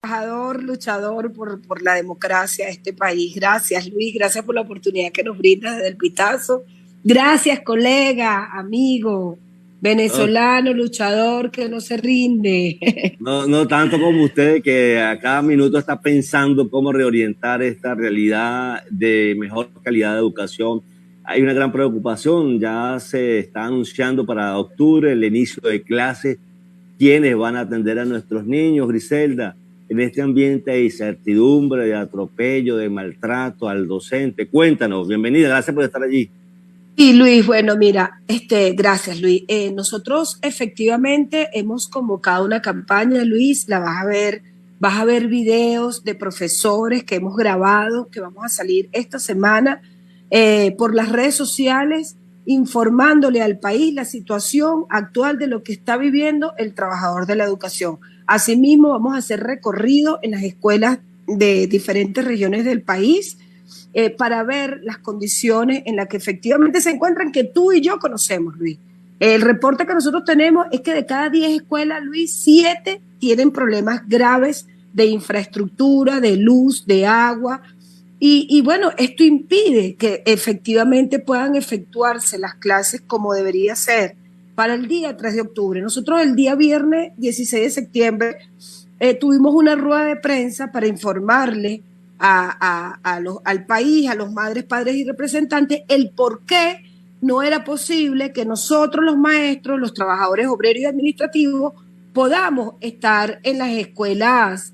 trabajador, luchador por la democracia de este país. Gracias, Luis, gracias por la oportunidad que nos brinda desde el Pitazo. Gracias, colega, amigo, No, venezolano, luchador que no se rinde. no tanto como usted, que a cada minuto está pensando cómo reorientar esta realidad de mejor calidad de educación. Hay una gran preocupación, ya se está anunciando para octubre el inicio de clases. ¿Quiénes van a atender a nuestros niños, Griselda, en este ambiente de incertidumbre, de atropello, de maltrato al docente? Cuéntanos, bienvenida, gracias por estar allí. Y Luis, bueno, mira, gracias Luis. Nosotros efectivamente hemos convocado una campaña, Luis, la vas a ver videos de profesores que hemos grabado, que vamos a salir esta semana por las redes sociales, informándole al país la situación actual de lo que está viviendo el trabajador de la educación. Asimismo, vamos a hacer recorrido en las escuelas de diferentes regiones del país para ver las condiciones en las que efectivamente se encuentran, que tú y yo conocemos, Luis. El reporte que nosotros tenemos es que de cada 10 escuelas, Luis, 7 tienen problemas graves de infraestructura, de luz, de agua. Y bueno, esto impide que efectivamente puedan efectuarse las clases como debería ser para el día 3 de octubre. Nosotros el día viernes 16 de septiembre tuvimos una rueda de prensa para informarle al país, a los madres, padres y representantes, el por qué no era posible que nosotros los maestros, los trabajadores obreros y administrativos, podamos estar en las escuelas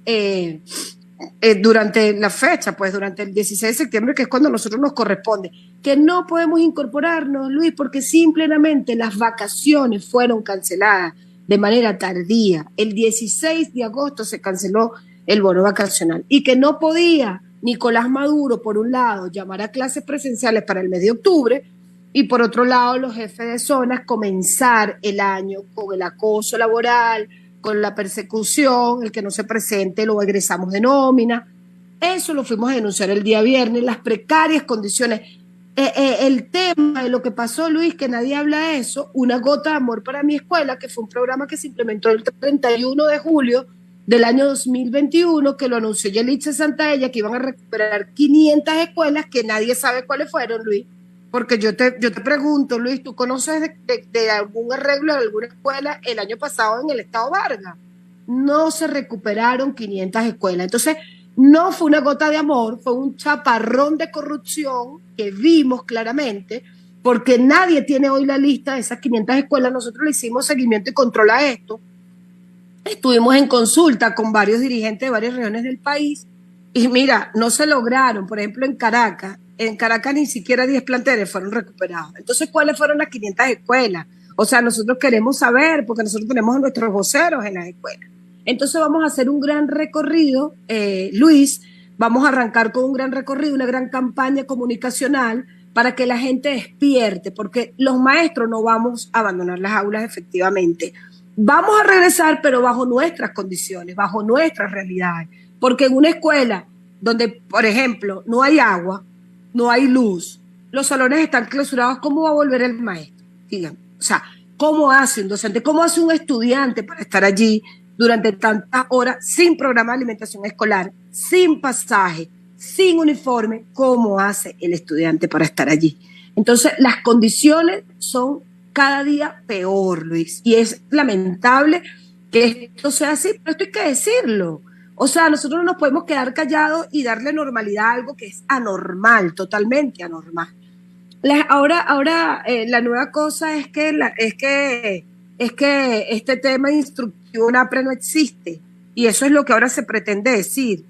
durante la fecha, pues durante el 16 de septiembre, que es cuando a nosotros nos corresponde, que no podemos incorporarnos, Luis, porque simplemente las vacaciones fueron canceladas de manera tardía. El 16 de agosto se canceló el bono vacacional y que no podía Nicolás Maduro, por un lado, llamar a clases presenciales para el mes de octubre y por otro lado los jefes de zonas comenzar el año con el acoso laboral, con la persecución, el que no se presente lo egresamos de nómina. Eso lo fuimos a denunciar el día viernes, las precarias condiciones. El tema de lo que pasó, Luis, que nadie habla de eso, Una Gota de Amor para mi Escuela, que fue un programa que se implementó el 31 de julio del año 2021, que lo anunció Yelitza Santaella, que iban a recuperar 500 escuelas, que nadie sabe cuáles fueron, Luis. Porque yo te pregunto, Luis, ¿tú conoces de algún arreglo de alguna escuela el año pasado en el estado Vargas? No se recuperaron 500 escuelas. Entonces, no fue una gota de amor, fue un chaparrón de corrupción que vimos claramente, porque nadie tiene hoy la lista de esas 500 escuelas. Nosotros le hicimos seguimiento y control a esto. Estuvimos en consulta con varios dirigentes de varias regiones del país y mira, no se lograron. Por ejemplo, en Caracas ni siquiera 10 planteles fueron recuperados. Entonces, ¿cuáles fueron las 500 escuelas? O sea, nosotros queremos saber, porque nosotros tenemos a nuestros voceros en las escuelas. Entonces vamos a hacer un gran recorrido, Luis, vamos a arrancar con un gran recorrido, una gran campaña comunicacional para que la gente despierte, porque los maestros no vamos a abandonar las aulas efectivamente. Vamos a regresar, pero bajo nuestras condiciones, bajo nuestras realidades, porque en una escuela donde, por ejemplo, no hay agua, no hay luz, los salones están clausurados, ¿cómo va a volver el maestro? Díganme. O sea, ¿cómo hace un docente? ¿Cómo hace un estudiante para estar allí durante tantas horas sin programa de alimentación escolar, sin pasaje, sin uniforme? ¿Cómo hace el estudiante para estar allí? Entonces, las condiciones son cada día peor, Luis, y es lamentable que esto sea así, pero esto hay que decirlo. O sea, nosotros no nos podemos quedar callados y darle normalidad a algo que es anormal, totalmente anormal. Ahora la nueva cosa es que este tema instructivo NAPRE no existe y eso es lo que ahora se pretende decir.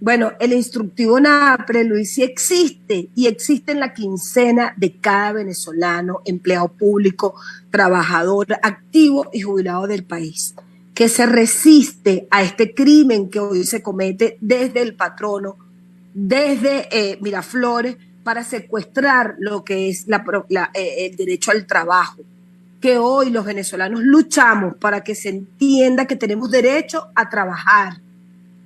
Bueno, el instructivo NAPRE, Luis, sí existe y existe en la quincena de cada venezolano, empleado público, trabajador, activo y jubilado del país, que se resiste a este crimen que hoy se comete desde el patrono, desde Miraflores, para secuestrar lo que es el derecho al trabajo, que hoy los venezolanos luchamos para que se entienda que tenemos derecho a trabajar,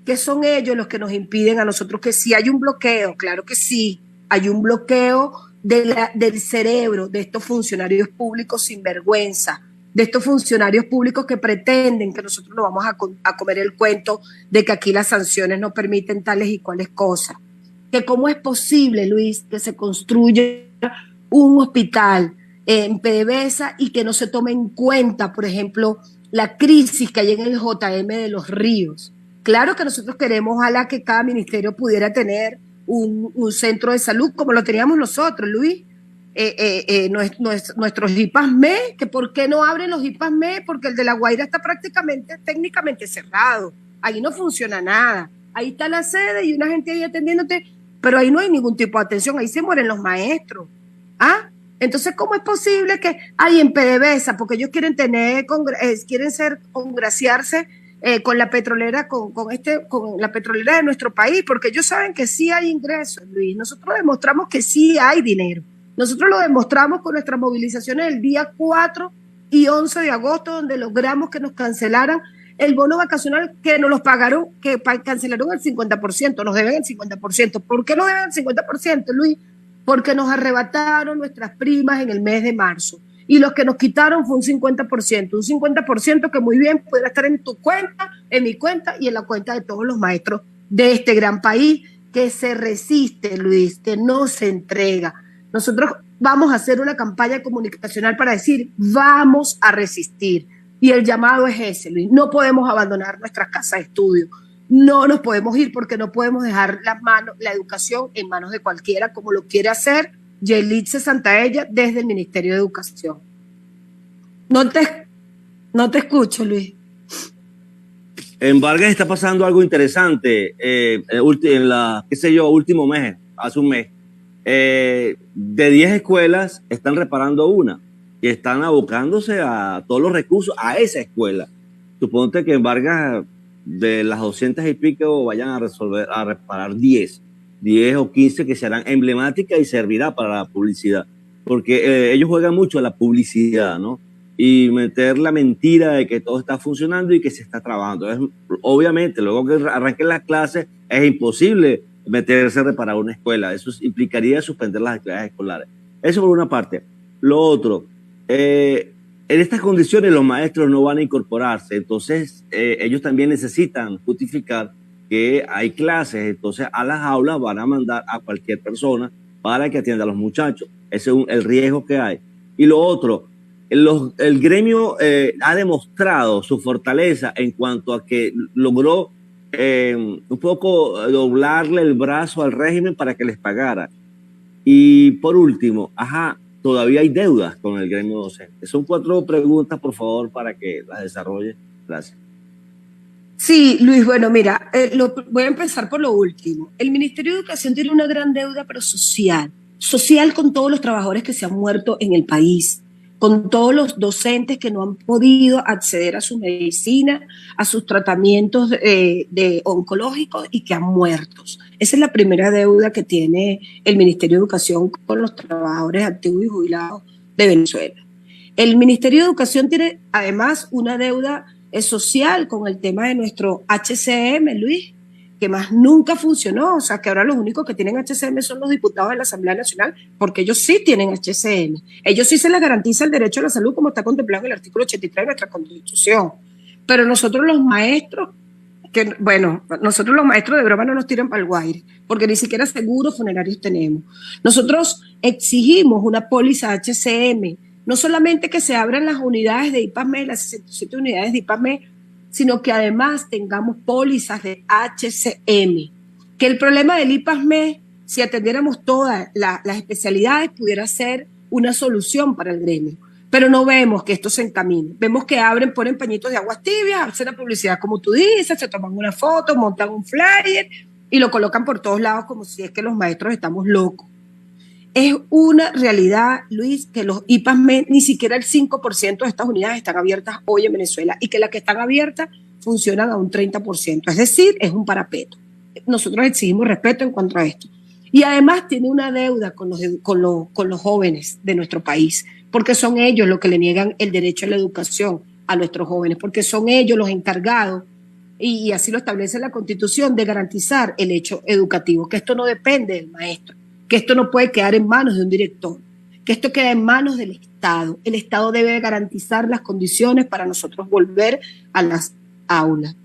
que son ellos los que nos impiden a nosotros, que sí hay un bloqueo, claro que sí, hay un bloqueo del cerebro de estos funcionarios públicos sin vergüenza, de estos funcionarios públicos que pretenden que nosotros nos vamos a comer el cuento de que aquí las sanciones no permiten tales y cuales cosas. Que cómo es posible, Luis, que se construya un hospital en PDVSA y que no se tome en cuenta, por ejemplo, la crisis que hay en el JM de los Ríos. Claro que nosotros queremos, ojalá que cada ministerio pudiera tener un centro de salud como lo teníamos nosotros, Luis. Nuestros IPASME, que por qué no abren los IPASME, porque el de La Guaira está prácticamente técnicamente cerrado, ahí no funciona nada, ahí está la sede y una gente ahí atendiéndote, pero ahí no hay ningún tipo de atención, ahí se mueren los maestros. Entonces, ¿cómo es posible que hay en PDVSA, porque ellos quieren congraciarse con la petrolera, con la petrolera de nuestro país, porque ellos saben que sí hay ingresos, Luis? Nosotros demostramos que sí hay dinero. Nosotros lo demostramos con nuestras movilizaciones el día 4 y 11 de agosto, donde logramos que nos cancelaran el bono vacacional, que nos los pagaron, que cancelaron el 50%, nos deben el 50%. ¿Por qué nos deben el 50%, Luis? Porque nos arrebataron nuestras primas en el mes de marzo. Y los que nos quitaron fue un 50% que muy bien pudiera estar en tu cuenta, en mi cuenta y en la cuenta de todos los maestros de este gran país que se resiste, Luis, que no se entrega. Nosotros vamos a hacer una campaña comunicacional para decir, vamos a resistir. Y el llamado es ese, Luis. No podemos abandonar nuestras casas de estudio. No nos podemos ir porque no podemos dejar la educación en manos de cualquiera, como lo quiere hacer Yelitza Santaella desde el Ministerio de Educación. No te escucho, Luis. En Vargas está pasando algo interesante. Último mes, hace un mes. De 10 escuelas están reparando una y están abocándose a todos los recursos a esa escuela. Suponte que en Vargas de las 200 y pico vayan a reparar 10 o 15 que serán emblemáticas y servirá para la publicidad, porque ellos juegan mucho a la publicidad, ¿no? Y meter la mentira de que todo está funcionando y que se está trabajando. Obviamente, luego que arranquen las clases, es imposible meterse a reparar una escuela. Eso implicaría suspender las actividades escolares. Eso por una parte. Lo otro, en estas condiciones los maestros no van a incorporarse, entonces ellos también necesitan justificar que hay clases, entonces a las aulas van a mandar a cualquier persona para que atienda a los muchachos. Ese es el riesgo que hay. Y lo otro, el gremio ha demostrado su fortaleza en cuanto a que logró un poco doblarle el brazo al régimen para que les pagara. Y por último, todavía hay deudas con el gremio docente. Son 4 preguntas, por favor, para que las desarrolle. Gracias. Sí, Luis, bueno, mira, voy a empezar por lo último. El Ministerio de Educación tiene una gran deuda, pero social con todos los trabajadores que se han muerto en el país, con todos los docentes que no han podido acceder a su medicina, a sus tratamientos de oncológicos y que han muerto. Esa es la primera deuda que tiene el Ministerio de Educación con los trabajadores activos y jubilados de Venezuela. El Ministerio de Educación tiene además una deuda social con el tema de nuestro HCM, Luis, que más nunca funcionó. O sea, que ahora los únicos que tienen HCM son los diputados de la Asamblea Nacional, porque ellos sí tienen HCM. Ellos sí se les garantiza el derecho a la salud, como está contemplado en el artículo 83 de nuestra Constitución. Pero nosotros los maestros, nosotros los maestros de broma no nos tiran para el Guaire, porque ni siquiera seguros funerarios tenemos. Nosotros exigimos una póliza HCM, no solamente que se abran las unidades de IPASME, las 67 unidades de IPASME, sino que además tengamos pólizas de HCM. Que el problema del IPASME, si atendiéramos todas las especialidades, pudiera ser una solución para el gremio. Pero no vemos que esto se encamine. Vemos que ponen pañitos de aguas tibias, hacen la publicidad como tú dices, se toman una foto, montan un flyer y lo colocan por todos lados como si es que los maestros estamos locos. Es una realidad, Luis, que los IPASME, ni siquiera el 5% de estas unidades están abiertas hoy en Venezuela y que las que están abiertas funcionan a un 30%. Es decir, es un parapeto. Nosotros exigimos respeto en cuanto a esto. Y además tiene una deuda con los jóvenes de nuestro país, porque son ellos los que le niegan el derecho a la educación a nuestros jóvenes, porque son ellos los encargados, y así lo establece la Constitución, de garantizar el hecho educativo, que esto no depende del maestro, que esto no puede quedar en manos de un director, que esto queda en manos del Estado. El Estado debe garantizar las condiciones para nosotros volver a las aulas.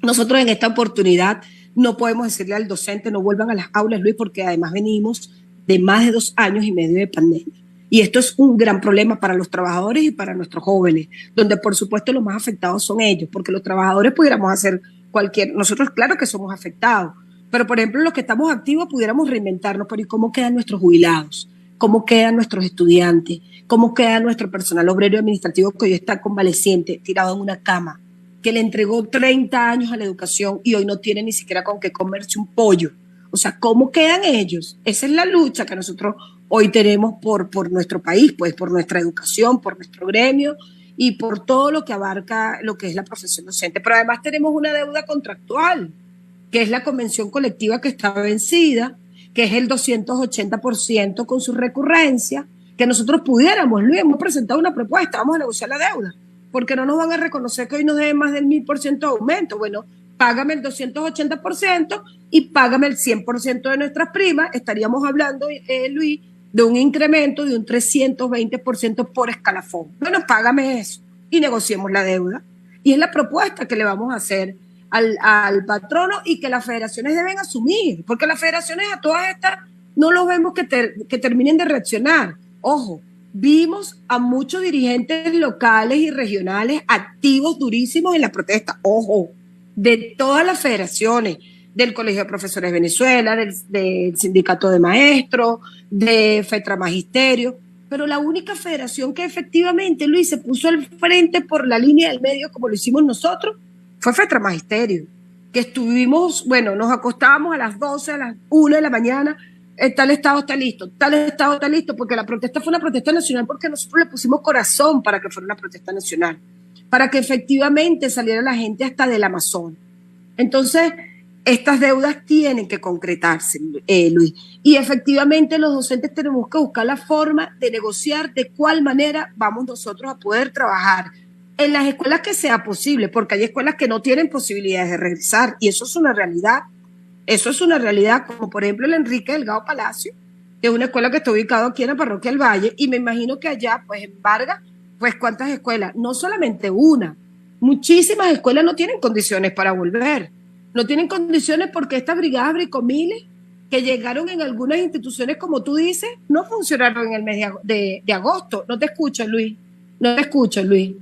Nosotros en esta oportunidad no podemos decirle al docente no vuelvan a las aulas, Luis, porque además venimos de más de 2 años y medio de pandemia. Y esto es un gran problema para los trabajadores y para nuestros jóvenes, donde por supuesto los más afectados son ellos, porque los trabajadores pudiéramos hacer nosotros claro que somos afectados, pero por ejemplo los que estamos activos pudiéramos reinventarnos, pero ¿y cómo quedan nuestros jubilados? ¿Cómo quedan nuestros estudiantes? ¿Cómo queda nuestro personal obrero y administrativo que hoy está convaleciente, tirado en una cama, que le entregó 30 años a la educación y hoy no tiene ni siquiera con qué comerse un pollo? O sea, ¿cómo quedan ellos? Esa es la lucha que nosotros hoy tenemos por nuestro país, pues por nuestra educación, por nuestro gremio y por todo lo que abarca lo que es la profesión docente. Pero además tenemos una deuda contractual, que es la convención colectiva que está vencida, que es el 280% con su recurrencia, que nosotros pudiéramos, Luis, hemos presentado una propuesta, vamos a negociar la deuda, porque no nos van a reconocer que hoy nos deben más del 1000% de aumento. Bueno, págame el 280% y págame el 100% de nuestras primas. Estaríamos hablando, Luis, de un incremento de un 320% por escalafón. Bueno, págame eso y negociemos la deuda. Y es la propuesta que le vamos a hacer al patrono y que las federaciones deben asumir, porque las federaciones a todas estas no los vemos que terminen de reaccionar. Ojo, vimos a muchos dirigentes locales y regionales activos durísimos en la protesta. Ojo, de todas las federaciones, del Colegio de Profesores de Venezuela, del Sindicato de Maestros, de FETRA Magisterio, pero la única federación que efectivamente, Luis, se puso al frente por la línea del medio como lo hicimos nosotros, fue FETRA Magisterio, que estuvimos, bueno, nos acostábamos a las 12, a las 1 de la mañana, tal estado está listo, tal estado está listo, porque la protesta fue una protesta nacional, porque nosotros le pusimos corazón para que fuera una protesta nacional, para que efectivamente saliera la gente hasta del Amazonas. Entonces, estas deudas tienen que concretarse, Luis, y efectivamente los docentes tenemos que buscar la forma de negociar de cuál manera vamos nosotros a poder trabajar en las escuelas que sea posible, porque hay escuelas que no tienen posibilidades de regresar, y eso es una realidad. Eso es una realidad, como por ejemplo el Enrique Delgado Palacio, que es una escuela que está ubicada aquí en la parroquia del Valle, y me imagino que allá, pues en Vargas, pues ¿cuántas escuelas? No solamente una, muchísimas escuelas no tienen condiciones para volver. No tienen condiciones porque estas brigadas bricomiles que llegaron en algunas instituciones, como tú dices, no funcionaron en el mes de agosto. No te escucho, Luis. No te escucho, Luis.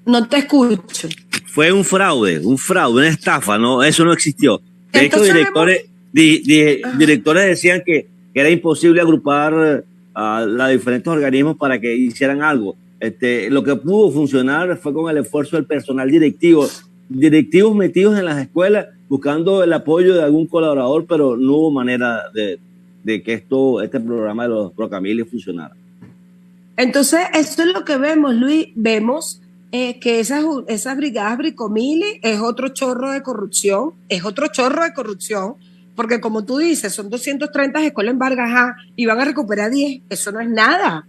No te escucho. Fue un fraude, una estafa, ¿no? Eso no existió. De hecho, directores decían que era imposible agrupar a los diferentes organismos para que hicieran algo. Lo que pudo funcionar fue con el esfuerzo del personal directivos metidos en las escuelas buscando el apoyo de algún colaborador, pero no hubo manera de que este programa de los Procamiles funcionara. Entonces, esto es lo que vemos, Luis. Vemos que esas brigadas bricomiles es otro chorro de corrupción, porque como tú dices, son 230 escuelas en Vargas y van a recuperar 10. Eso no es nada.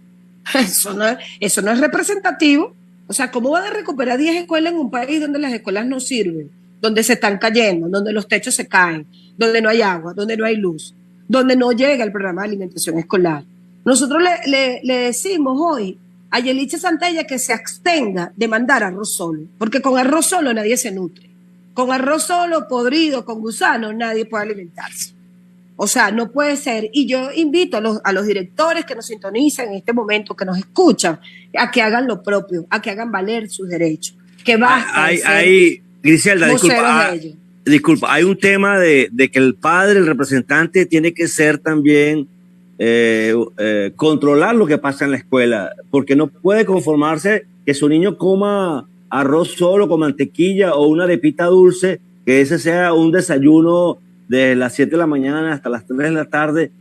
Eso no es representativo. O sea, ¿cómo van a recuperar 10 escuelas en un país donde las escuelas no sirven, donde se están cayendo, donde los techos se caen, donde no hay agua, donde no hay luz, donde no llega el programa de alimentación escolar? Nosotros le decimos hoy a Yelicha Santella que se abstenga de mandar arroz solo, porque con arroz solo nadie se nutre. Con arroz solo, podrido, con gusano, nadie puede alimentarse. O sea, no puede ser. Y yo invito a los directores que nos sintonizan en este momento, que nos escuchan, a que hagan lo propio, a que hagan valer sus derechos. Que basta. Griselda, disculpa, hay un tema de que el padre, el representante, tiene que ser también controlar lo que pasa en la escuela, porque no puede conformarse que su niño coma arroz solo con mantequilla o una arepita dulce, que ese sea un desayuno de las 7 de la mañana hasta las 3 de la tarde,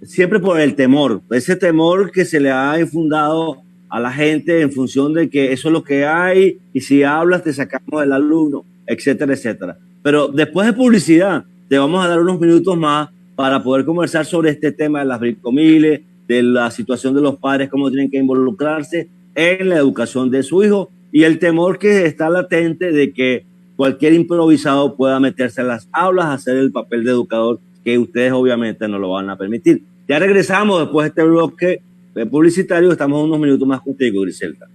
siempre por el temor, ese temor que se le ha infundado a la gente en función de que eso es lo que hay y si hablas te sacamos del alumno, etcétera, etcétera. Pero después de publicidad te vamos a dar unos minutos más para poder conversar sobre este tema de las bricomiles, de la situación de los padres, cómo tienen que involucrarse en la educación de su hijo y el temor que está latente de que cualquier improvisado pueda meterse en las aulas a hacer el papel de educador, que ustedes obviamente no lo van a permitir. Ya regresamos después de este bloque publicitario. Estamos unos minutos más contigo, Griselda.